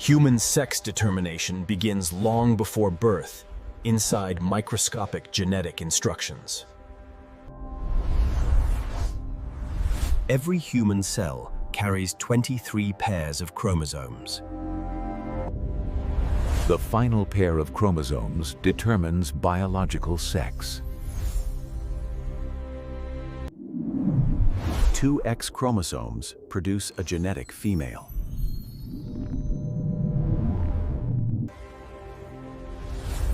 Human sex determination begins long before birth, inside microscopic genetic instructions. Every human cell carries 23 pairs of chromosomes. The final pair of chromosomes determines biological sex. 2 X chromosomes produce a genetic female.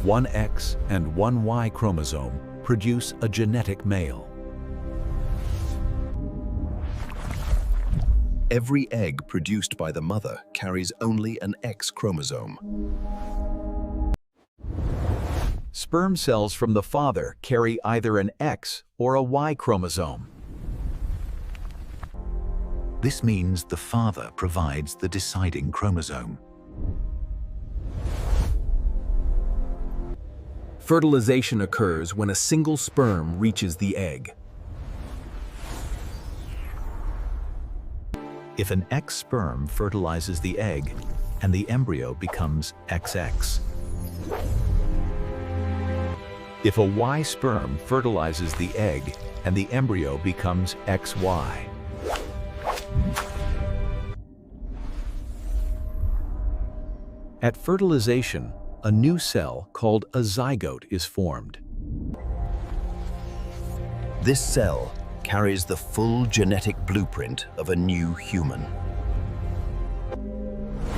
1 X and 1 Y chromosome produce a genetic male. Every egg produced by the mother carries only an X chromosome. Sperm cells from the father carry either an X or a Y chromosome. This means the father provides the deciding chromosome. Fertilization occurs when a single sperm reaches the egg. If an X sperm fertilizes the egg, and the embryo becomes XX. If a Y sperm fertilizes the egg, and the embryo becomes XY. At fertilization, a new cell called a zygote is formed. This cell carries the full genetic blueprint of a new human.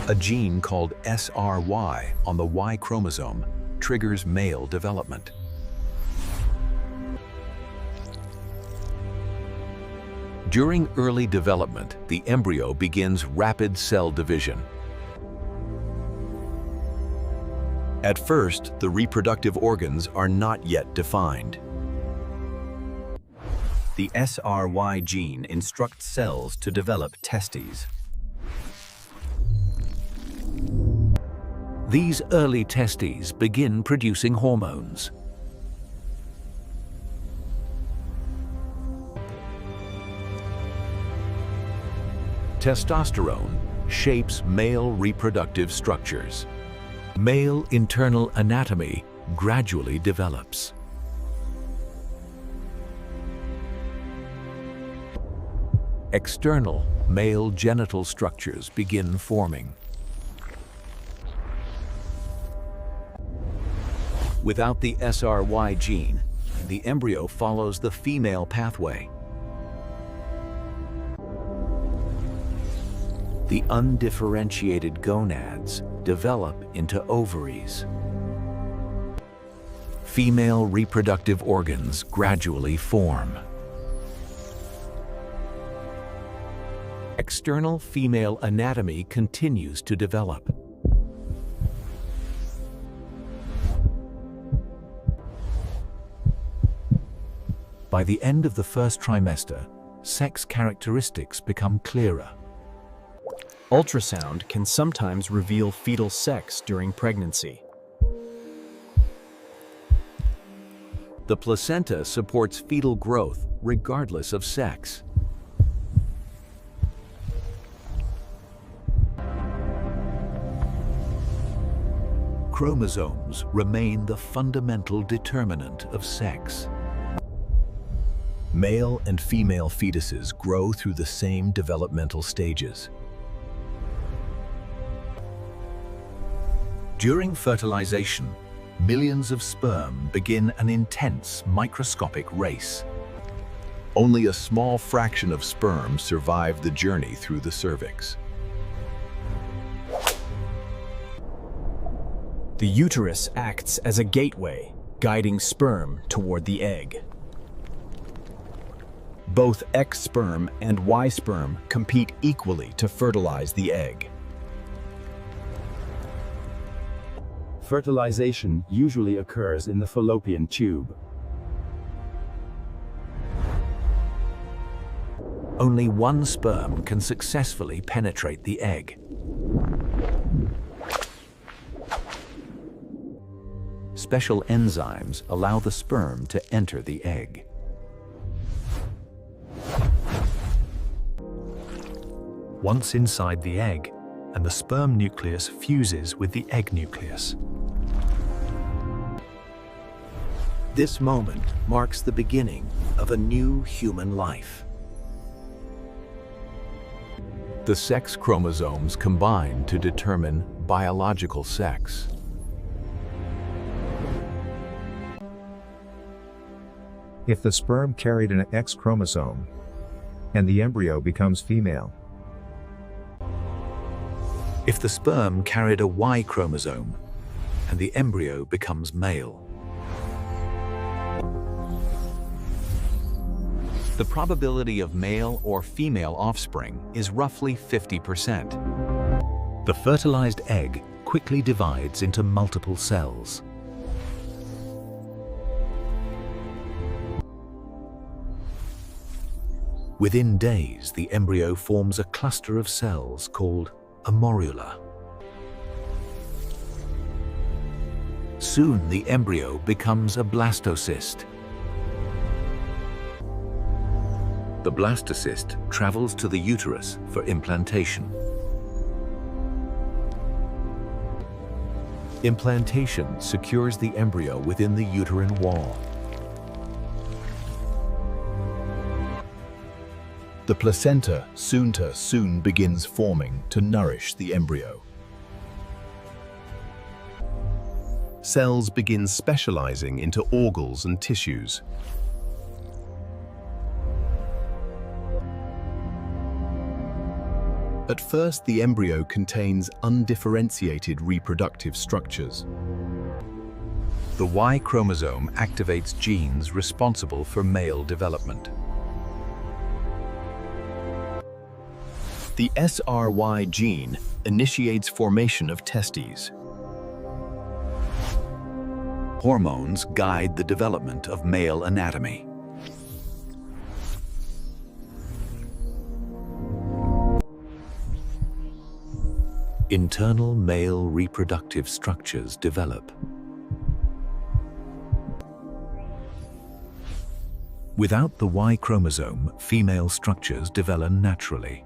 A gene called SRY on the Y chromosome triggers male development. During early development, the embryo begins rapid cell division. At first, the reproductive organs are not yet defined. The SRY gene instructs cells to develop testes. These early testes begin producing hormones. Testosterone shapes male reproductive structures. Male internal anatomy gradually develops. External male genital structures begin forming. Without the SRY gene, the embryo follows the female pathway. The undifferentiated gonads develop into ovaries. Female reproductive organs gradually form. External female anatomy continues to develop. By the end of the first trimester, sex characteristics become clearer. Ultrasound can sometimes reveal fetal sex during pregnancy. The placenta supports fetal growth regardless of sex. Chromosomes remain the fundamental determinant of sex. Male and female fetuses grow through the same developmental stages. During fertilization, millions of sperm begin an intense microscopic race. Only a small fraction of sperm survive the journey through the cervix. The uterus acts as a gateway, guiding sperm toward the egg. Both X sperm and Y sperm compete equally to fertilize the egg. Fertilization usually occurs in the fallopian tube. Only one sperm can successfully penetrate the egg. Special enzymes allow the sperm to enter the egg. Once inside the egg, and the sperm nucleus fuses with the egg nucleus. This moment marks the beginning of a new human life. The sex chromosomes combine to determine biological sex. If the sperm carried an X chromosome, and the embryo becomes female. If the sperm carried a Y chromosome, and the embryo becomes male. The probability of male or female offspring is roughly 50%. The fertilized egg quickly divides into multiple cells. Within days, the embryo forms a cluster of cells called a morula. Soon, the embryo becomes a blastocyst. The blastocyst travels to the uterus for implantation. Implantation secures the embryo within the uterine wall. The placenta soon begins forming to nourish the embryo. Cells begin specializing into organs and tissues. At first, the embryo contains undifferentiated reproductive structures. The Y chromosome activates genes responsible for male development. The SRY gene initiates formation of testes. Hormones guide the development of male anatomy. Internal male reproductive structures develop. Without the Y chromosome, female structures develop naturally.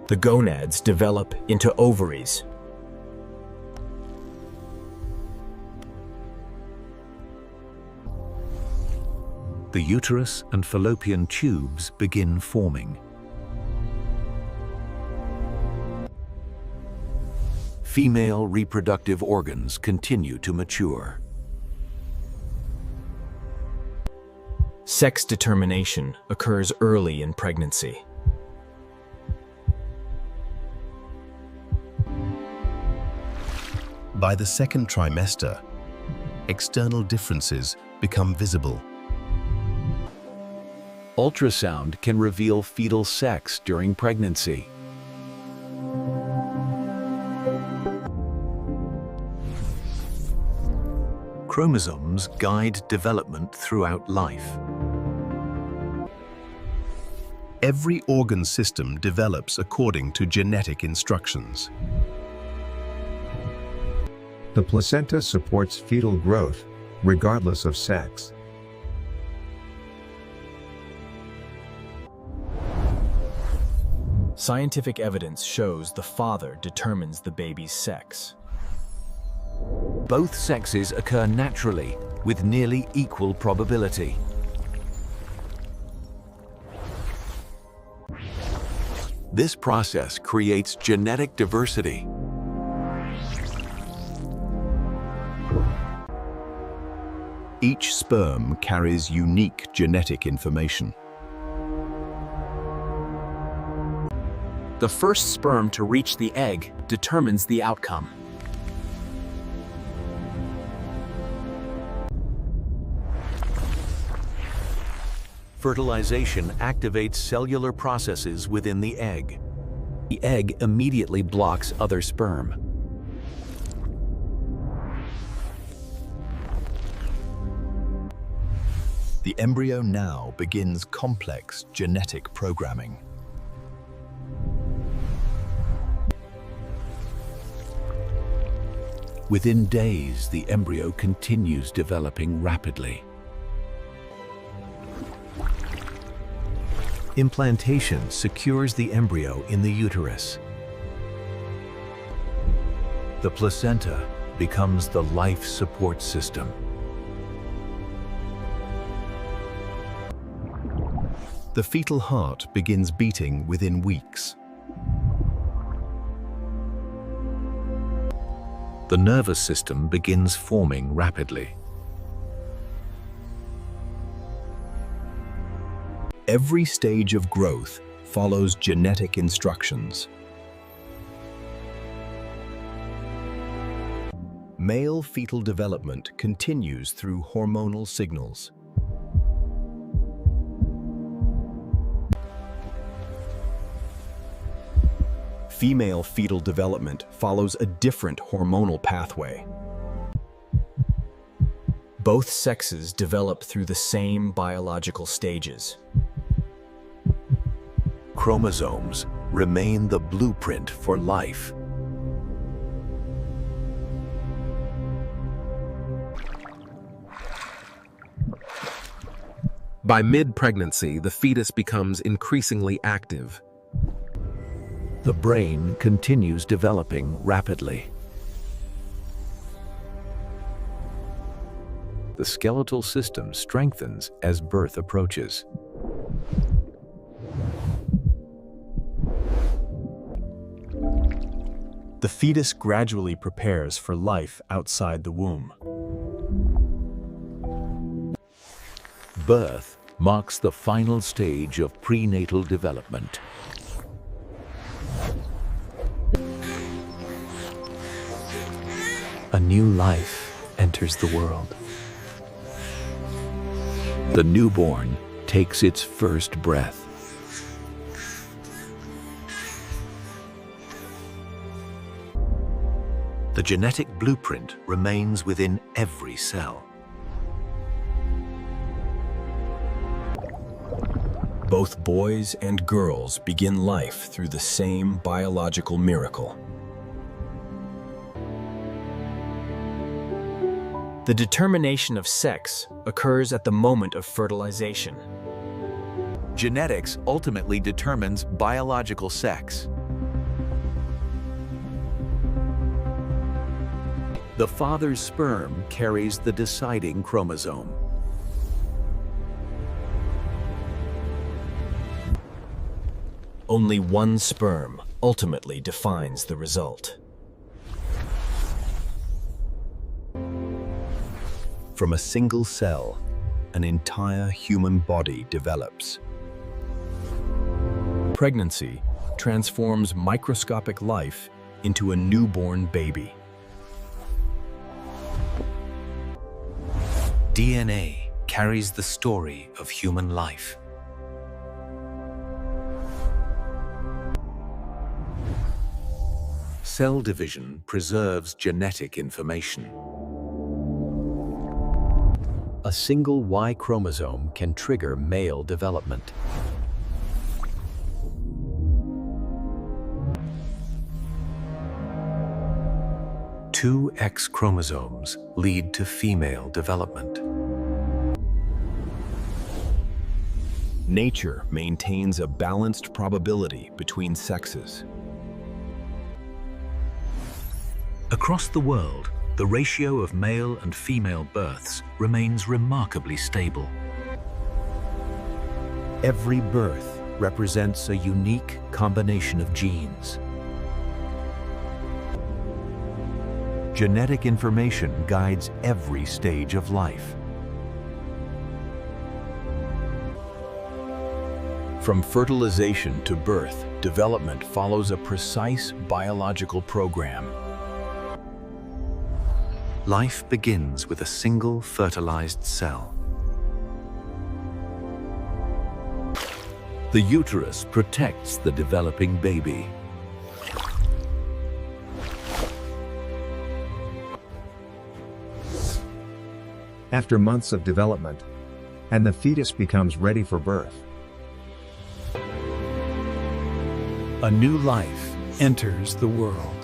The gonads develop into ovaries. The uterus and fallopian tubes begin forming. Female reproductive organs continue to mature. Sex determination occurs early in pregnancy. By the second trimester, external differences become visible. Ultrasound can reveal fetal sex during pregnancy. Chromosomes guide development throughout life. Every organ system develops according to genetic instructions. The placenta supports fetal growth, regardless of sex. Scientific evidence shows the father determines the baby's sex. Both sexes occur naturally, with nearly equal probability. This process creates genetic diversity. Each sperm carries unique genetic information. The first sperm to reach the egg determines the outcome. Fertilization activates cellular processes within the egg. The egg immediately blocks other sperm. The embryo now begins complex genetic programming. Within days, the embryo continues developing rapidly. Implantation secures the embryo in the uterus. The placenta becomes the life support system. The fetal heart begins beating within weeks. The nervous system begins forming rapidly. Every stage of growth follows genetic instructions. Male fetal development continues through hormonal signals. Female fetal development follows a different hormonal pathway. Both sexes develop through the same biological stages. Chromosomes remain the blueprint for life. By mid-pregnancy, the fetus becomes increasingly active. The brain continues developing rapidly. The skeletal system strengthens as birth approaches. The fetus gradually prepares for life outside the womb. Birth marks the final stage of prenatal development. A new life enters the world. The newborn takes its first breath. The genetic blueprint remains within every cell. Both boys and girls begin life through the same biological miracle. The determination of sex occurs at the moment of fertilization. Genetics ultimately determines biological sex. The father's sperm carries the deciding chromosome. Only one sperm ultimately defines the result. From a single cell, an entire human body develops. Pregnancy transforms microscopic life into a newborn baby. DNA carries the story of human life. Cell division preserves genetic information. A single Y chromosome can trigger male development. Two X chromosomes lead to female development. Nature maintains a balanced probability between sexes. Across the world, the ratio of male and female births remains remarkably stable. Every birth represents a unique combination of genes. Genetic information guides every stage of life. From fertilization to birth, development follows a precise biological program. Life begins with a single fertilized cell. The uterus protects the developing baby. After months of development, and the fetus becomes ready for birth. A new life enters the world.